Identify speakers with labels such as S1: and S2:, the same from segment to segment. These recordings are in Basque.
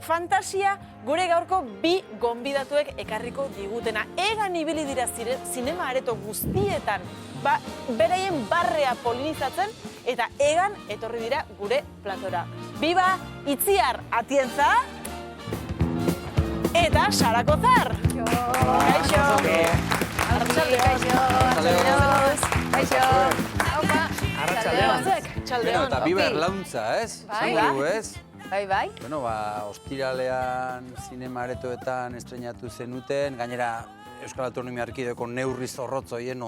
S1: fantasia gure gaurko bi gonbidatuek ekarriko digutena. Egan ibili dira zinema areto guztietan, beraien barrea polinizatzen, eta egan etorri dira gure platora. Biba Itziar Atienza eta Sara Kozar. Kaixo.
S2: Arratsaldeon. Eta Biba Erlauntza, ez?
S3: Bai.
S2: Bueno, ostiralean zinema aretoetan estrenatu zenuten, gainera Euskal Autonomia Erkidegoko neurri zorrotzoien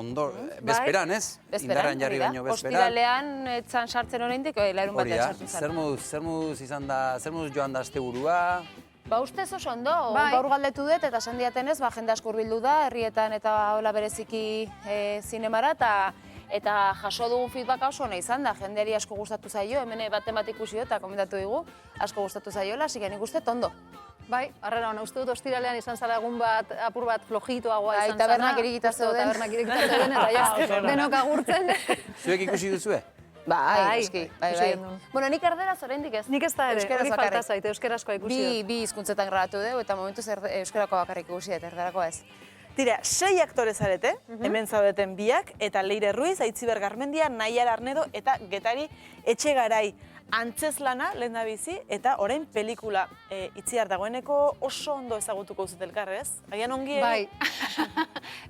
S2: bezperan, ez? Indarrean jarri baino bezperan.
S3: Ostiralean etzan sartzen oraindik, larun batean sartzen zen.
S2: Zer moduz izan da, zer moduz joan da asteburua?
S3: Ustez oso ondo, gaur galdetu dut eta esan diatenez, jende asko hurbildu da, herrietan eta hola bereziki zinemara, eta jaso dugun feedback oso ona izan da, jendeari asko gustatu zaio, hemen bat ikusi eta komentatu digu, asko gustatu zaiola, hasi nik uste ondo.
S4: Bai, arrera hona, uste dut ostiralean izan zara egun bat, apur bat flojitoagoa izan zara.
S3: Tabernak irikita zeuden.
S4: Eta ja, denok agurtzen.
S2: Zuek ikusi duzue?
S3: Bai. Bueno, nik erderaz oraindik ez.
S4: Nik ez da ere, hori falta zaite, euskarazkoa ikusi dut.
S3: Bi hizkuntzetan grabatu dugu eta momentuz euskarako bakarrik ikusi dut, erderakoa ez.
S1: Tira, 6 aktore zarete, hemen zaudeten biak, eta Leire Ruiz, Aitziber Garmendia, Naiara Arnedo eta Getari Etxegarai. Antzeslana, lehen da bizi, eta orain pelikula Itziar dagoeneko oso ondo ezagutuko duzut elkarrez. Agian ongi
S4: bai,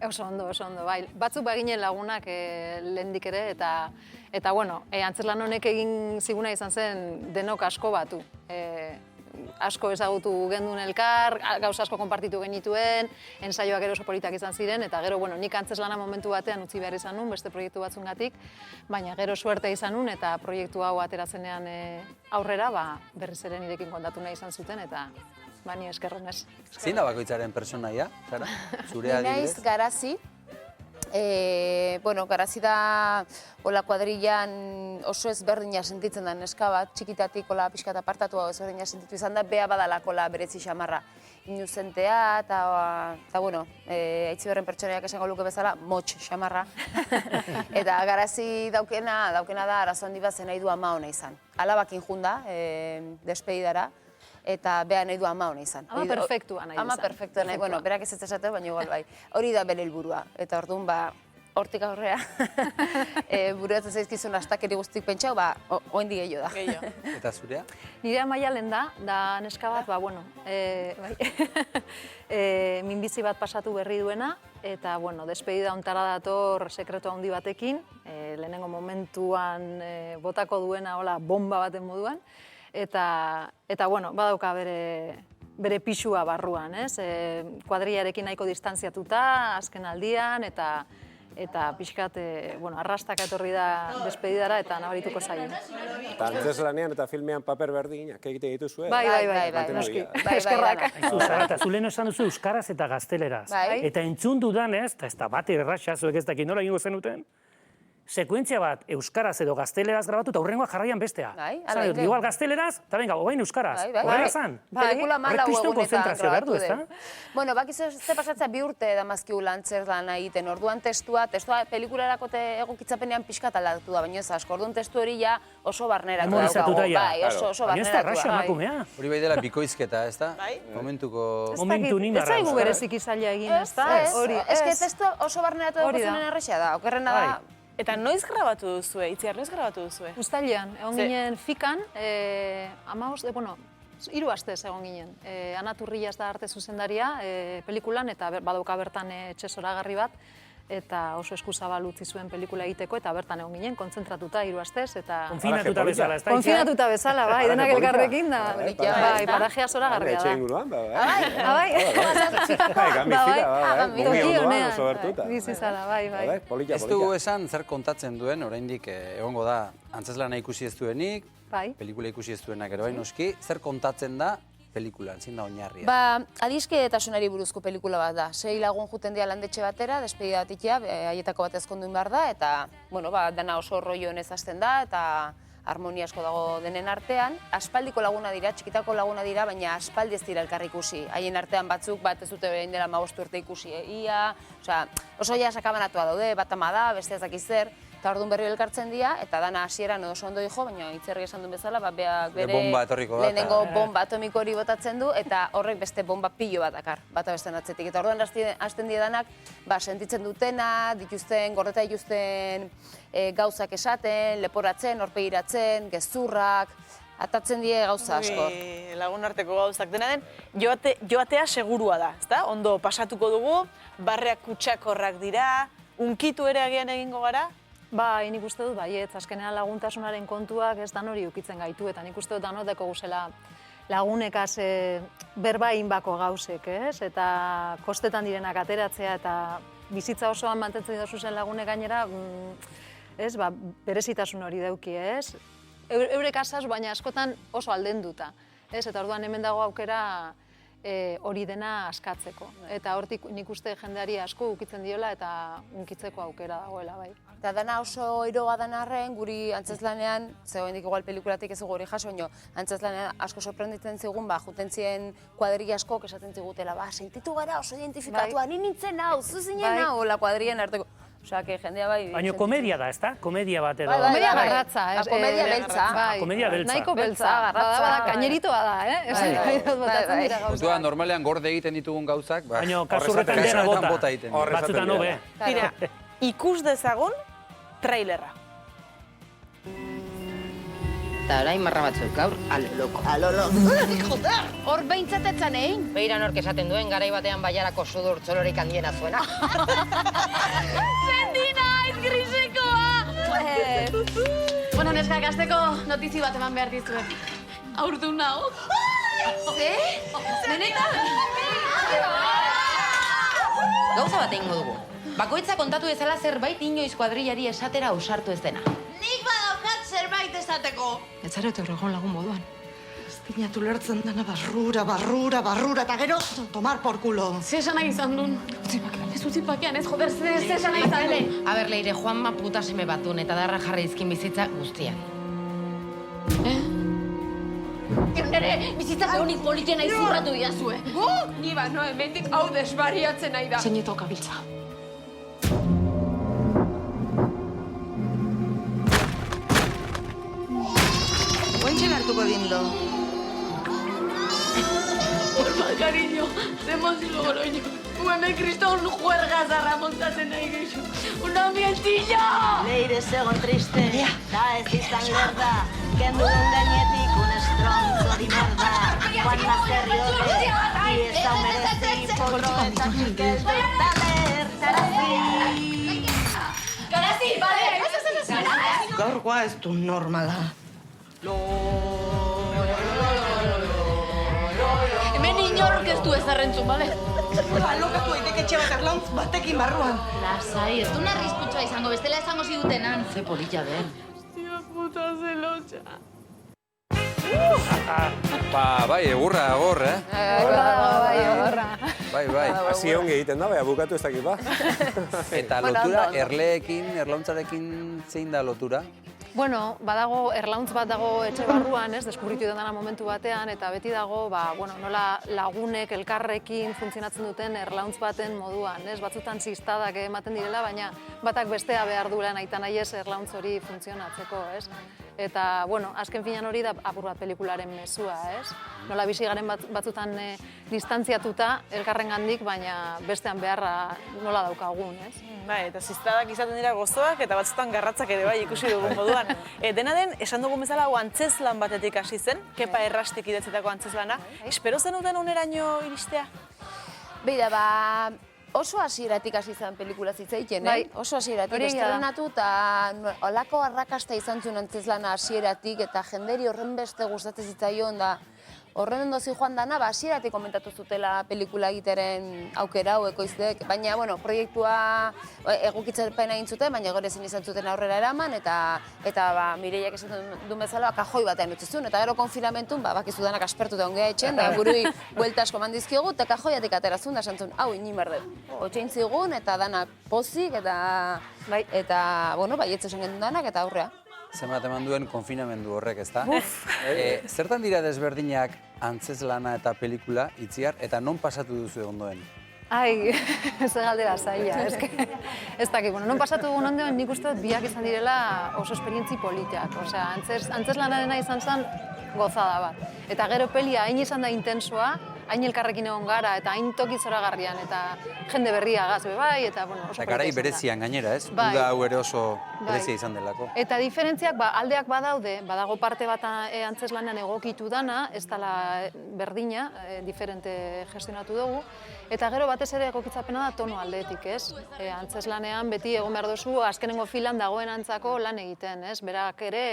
S4: oso ondo, bai. Batzuk baginen lagunak lehendik ere, eta bueno, antzeslan honek egin ziguna izan zen denok asko batu. Asko ezagutu gendun elkar, gauza asko konpartitu genituen, ensaioak gero oso politak izan ziren, eta gero, bueno, nik antzeslana momentu batean utzi behar izan nun, beste proiektu batzungatik, baina gero suerte izan nun, eta proiektu hau aterazenean aurrera, berriz ere nirekin kontatu nahi izan zuten, eta ni eskerrenez.
S2: Zein da bakoitzaren personaia, Sara? Zure adibidez?
S3: Naiz Garazi. Garazi da kuadrillan oso ezberdina sentitzen da neska bat, txikitatik pixkat apartatua ezberdina sentitu izan da, bea badalako berezi xamarra inuzentea, eta Aitziberren pertsonaiak esango luke bezala, motx xamarra. Eta Garazi daukena da arazo handi bat zen nahi du ama ona izan. Alabakin junda, despedidara, eta beha nahi du ama ona izan.
S4: Ama perfektua nahi izan.
S3: Ama perfektua nahi, berak ez esateu, baina igual bai. Hori da bere helburua. Eta orduan, hortik aurrea, buruatzen zaizkizun astakeri guztik pentsau, oindi gehiago da.
S2: Eta zurea?
S4: Nire Maialen da neska bat, minbizi bat pasatu berri duena, eta, despedida ontara dator sekretu handi batekin, lehenengo momentuan botako duena, bomba baten moduan, eta badauka bere pixua barruan, ez? Kuadrillarekin nahiko distantziatuta, azken aldian, eta pixkat, arrastaka etorri da despedidara eta nabarituko zaio.
S5: Eta antzeslanean eta filmean paper berdinak egite dituzue?
S4: Bai, noski, eskerrak.
S6: Eta zu lehen esan duzu euskaraz eta gazteleraz. Eta entzun dudanez, eta ez da bat erraxa, zuek ez dakit nola egingo zenuten, sekuentzia bat euskaraz edo gazteleraz grabatu eta hurrengoa jarraian bestea. Igual gazteleraz, eta venga, oain euskaraz. Horrela zan.
S3: Pelikula malau egunetan grabatu
S6: den.
S3: Bueno, bakizu ze pasatzea 2 urte damazkiula antzerlan egiten. Orduan testua pelikularako egokitzapenean pixkat aldatu da, baina ez asko. Orduan testu hori ja oso barneratu daukago. Bai, oso barneratu.
S6: Baina ez da erraxa emakumea.
S2: Hori bai dela bikoizketa, ez da? Momentu
S4: nina. Ez zaigu bereziki zaila egin, ez da?
S3: Ez que testu oso barneratu daukazunen erraxa da. Okerrena da.
S1: Eta noiz grabatu duzue, Itziar, noiz grabatu duzue?
S4: Uztailean, egon ginen fikan, 3 astez egon ginen. Ana Turrillas da arte zuzendaria pelikulan, eta badauka bertan etxe zoragarri bat, eta oso eskuzabal utzi zuen pelikula egiteko, eta bertan egon ginen, kontzentratuta 3 astez, eta...
S6: Konfinatuta bezala, ez da?
S4: Konfinatuta bezala, bai, denak elkarrekin da. Bai, barajea zoragarria da.
S5: Etxe inguruan,
S4: bai.
S2: Ez dugu esan zer kontatzen duen, oraindik egongo da antzeslana ikusi ez duenik, pelikula ikusi ez duenak ere bai noski, zer kontatzen da pelikulan, zin da oinarria?
S3: Adiskidetasunari buruzko pelikula bat da. 6 lagun juten dira landetxe batera, despedida bat ikia, haietako bat ezkonduin behar da, eta, dana oso rollo honez hasten da, eta harmonia asko dago denen artean. Aspaldiko laguna dira, txikitako laguna dira, baina aspaldi ez dira elkar ikusi. Haien artean batzuk, bat ez dute behin dela 15 urte ikusi, oso ja sakabanatua daude, bat ama da, beste ez dakiz zer, Eta orduan berri elkartzen dira, eta dana hasieran oso ondo dijo, baina Itzerri esan duen bezala, beak bere
S2: bomba etorriko da.
S3: lehenengo bomba atomiko hori botatzen du, eta horrek beste bomba pilo bat dakar, bata besten atzetik. Eta orduan hasten dira danak, sentitzen dutena, gordeta dituzten gauzak esaten, leporatzen, horpegiratzen, gezurrak, atatzen die gauza asko.
S1: Lagun arteko gauzak dena den, joatea segurua da, ezta? Ondo pasatuko dugu, barreak kutsakorrak dira, unkitu ere agian egingo gara?
S4: Bai, nik uste dut baietz, azkenean laguntasunaren kontuak ez dan hori ukitzen gaitu, eta nik uste dut danoteko guzela lagunekaz berbain bako gauzek, ez? Eta kostetan direnak ateratzea eta bizitza osoan mantentzen dira zuzen lagunek gainera, ez, berezitasun hori dauki, ez? Eurek asaz, baina askotan oso aldenduta, ez? Eta orduan hemen dago aukera hori dena askatzeko. Eta hortik nik uste jendeari asko ukitzen diola eta unkitzeko aukera dagoela, bai.
S3: Eta dana oso eroa dan arren, guri antzeslanean, zegoendik igual pelikulatik ez guri jaso, baina antzeslanean asko sorprenditzen zigun, juten ziren kuadrilla askok esaten zigutela, sentitu gara oso identifikatua, ni nintzen hau, zuzinen hau, la kuadrillan arteko. Osea, que jendea bai...
S6: Baina komedia da, ezta? Komedia bat edo...
S4: Komedia garratza.
S3: Komedia beltza.
S6: Komedia beltza.
S4: Nahiko beltza, garratza. Kaineritoa da, eh?
S2: Kontua, normalean gorde egiten ditugun gauzak,
S6: baina kasurretan dena bota. Batzutan hobe.
S1: Tira, ikus dezagun trailerra.
S7: Eta orain marra batzuk gaur, aloloko.
S8: Joder! Hor behintzatetzen egin?
S7: Beira nork esaten duen, garai batean baiarako sudur txolorik handiena zuena.
S8: Zendina, ez grisekoa! Bueno, neskak, azteko notizi bat eman behar dizuet. Aurdu nago. Ze? Benetan?
S7: Gauza bat egingo dugu. Bakoitza kontatu ezala zerbait inoiz kuadrillari esatera ausartu ez dena.
S8: Nik badaukat zerbait esateko.
S9: Ez zara eta horregon lagun moduan. Ez dinatu lertzen dena barrura, eta gero, tomar por culo.
S8: Ze esan nahi izan duen? Utzipakean ez, joder, ze esan nahi izan duen?
S7: Aber, Leire, Juanma puta seme batun eta darra jarri izkin bizitza guztian.
S8: Nere, bizitza zehonik politiena izurratu diazue.
S10: Gu? Ni no, hemendik hau desbariatzen nahi da.
S9: Zeineto kabiltza.
S10: Ointxe hartuko dindo.
S8: Porfa, cariño, zemozilo goroño. Hemen kriston juerga zarra montatzen nahi geixo. Una mieltilla!
S11: Leire segon triste, da ez izan lerda. Kendu duen gainetik un estronzo di merda. Juan Mazerri horre, y ez hau merezi, porro eta kikeldu. Daler, Garazi!
S8: Garazi, bale!
S9: Gaurkoa ez du normala.
S8: Hemen inork ez du ezarrentzun, bale?
S9: Alokatu daiteke etxe bat erlauntz batekin barruan.
S8: Lasai, ez du narrizkutsua izango, bestela esango zidutenan.
S7: Ze polilla den.
S8: Hostia puta zelotxa.
S2: Bai, egurra, agor, eh? Bai.
S5: Hasi ongi egiten da, bukatu ez dakit ba.
S2: Eta lotura, erlauntzarekin zein da lotura?
S4: Bueno, badago, erlauntz bat dago etxe barruan, ez, deskubritu dena momentu batean, eta beti dago, nola lagunek elkarrekin funtzionatzen duten erlauntz baten moduan, ez, batzutan ziztadak ematen direla, baina batak bestea behar duela nahitan nahi ez erlauntz hori funtzionatzeko, ez. Eta, bueno, azken finean hori da apur bat pelikularen mezua, ez? Nola bizi garen batzutan distantziatuta elkarrengandik, baina bestean beharra nola daukagun, ez?
S1: Bai, eta ziztadak izaten dira gozoak eta batzutan garratzak ere bai ikusi dugun moduan. Dena den, esan dugun bezala antzeslan batetik hasi zen, Kepa Errastik idatzetako antzeslana. Espero zenuten oneraino iristea?
S3: Beira, oso hasieratik hasi zen pelikula zitzaiten, oso hasieratik estrenatu eta olako arrakasta izan zuen antzeslana hasieratik eta jenderi horren beste gustatzen zitzaion da horren ondo joan dana, hasieratik komentatu zutela pelikula egiteren aukera hau ekoizleek, baina, bueno, proiektua egukitzapen egin zuten, baina gero ezin izan zuten aurrera eraman, eta Mireiak esan duen bezala, kajoi batean utzi zuen, eta gero konfinamentun, bakizu danak aspertuta ongea etxen, da burui buelta asko mandizkiogu, eta kajoiatik ateratzen da, santzun, hau, inimerdet. Otxein zigun, eta danak pozik, eta, bueno, baietze esan gendun danak, eta aurrea.
S2: Zenbat eman duen konfinamendu horrek, ezta? Zertan dira desberdinak antzeslana eta pelikula, Itziar, eta non pasatu duzu ondoen?
S4: Ai, ze galdera zaila, ez dakit. Bueno, non pasatu dugun ondoen nik uste dut biak izan direla oso esperientzi politiak. Osea, antzeslanarena izan zen gozada bat. Eta gero pelia hain izan da intensoa, hain elkarrekin egon gara, eta hain toki zoragarrian, eta jende berria gazbe bai, eta bueno, oso
S2: eta garai berezian gainera, ez? Uda hau ere oso berezia izan delako.
S4: Eta diferentziak, aldeak badaude, badago parte bat antzeslanean egokitu dana, ez dela berdina, diferente gestionatu dugu, eta gero batez ere egokitzapena da tono aldeetik, ez? Antzeslanean beti egon behar duzu, azkenengo filan dagoen antzako lan egiten, ez? Berak ere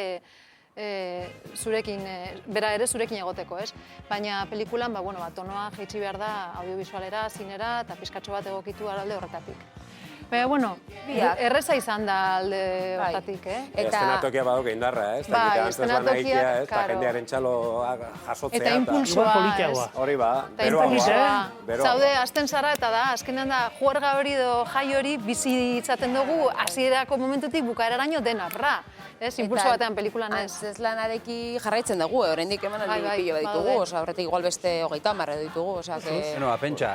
S4: bera ere zurekin egoteko, ez? Baina pelikulan, tonoa jaitsi behar da audiovisualera, zinera, eta pizkatxo bat egokitu alde horretatik. Baina, bueno, erreza izan da alde horretatik,
S5: Eszenatokia badauke indarra, ez? Bai, eszenatokia, ez? Eta jendearen txaloa jasotzea.
S4: Eta impulsoa,
S5: hori ba,
S4: beroa. Zaude, azten zara, eta da, azkenean da, juerga hori edo jai hori bizi itzaten dugu, hasierako momentutik bukaeraraino dena, bra. Impulso batean pelikulan ez.
S3: Antzeslanarekin jarraitzen dugu, oraindik emanaldi pilo bat ditugu, horretik igual beste 30 ditugu, osea que...
S2: Bueno, pentsa,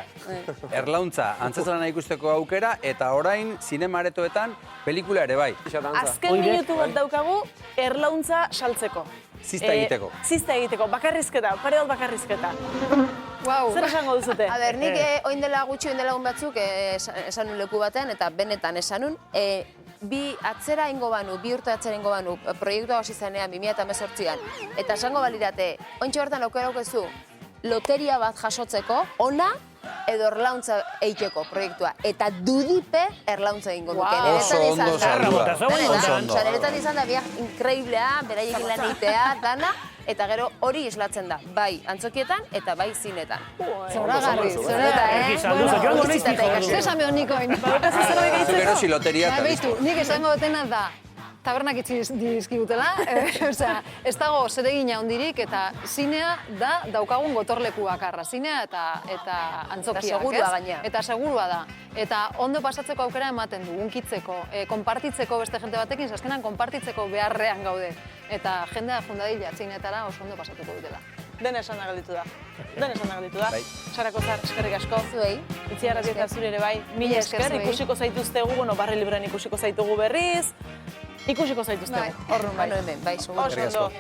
S2: erlauntza, antzeslana ikusteko aukera, eta orain zinemaretoetan pelikula ere bai.
S1: Azken minutu bat daukagu erlauntza saltzeko.
S2: Zizta egiteko.
S1: Zizta egiteko, bakarrizketa, pare bat bakarrizketa. Zer esango duzute?
S3: A nik oin dela egun batzuk esanun leku batean, eta benetan esanun, bi atzera ingo banu, bi urte atzera ingo banu, proiektua hasi zenean 2018an, eta esango balirate, ointxe bertan aukera aukezu, loteria bat jasotzeko, ona edo erlauntza eiteko proiektua. Eta dudipe erlauntza egingo duke.
S2: Oso ondo zaldua.
S3: Neretan izan da biak inkreiblea, beraiekin lan egitea, dana, eta gero hori islatzen da, bai antzokietan eta bai zinetan.
S4: Zoragarri, zer esan behar nikoin.
S2: Gero si loteria eta
S4: biztu. Nik esango dutena da, tabernak itzi dizkigutela, ez dago zeregina hondirik, eta zinea da daukagun gotorleku bakarra. Zinea eta antzokiak, ez? Eta segurua gaina. Eta segurua da. Eta ondo pasatzeko aukera ematen du, unkitzeko, konpartitzeko beste jente batekin, azkenan konpartitzeko beharrean gaude. Eta jendea fundadila txinetara oso ondo pasatuko dutela.
S1: Dena esan nagalditu da. Sarako Zar, eskerrik asko.
S3: Zuei.
S1: Itziar Rabieta zure ere bai. Mila esker, ikusiko zaituztegu, barre librean ikusiko zaitugu berriz. Ikusiko zaituztegu.
S3: Horrun bai. Bai,
S1: oso ondo.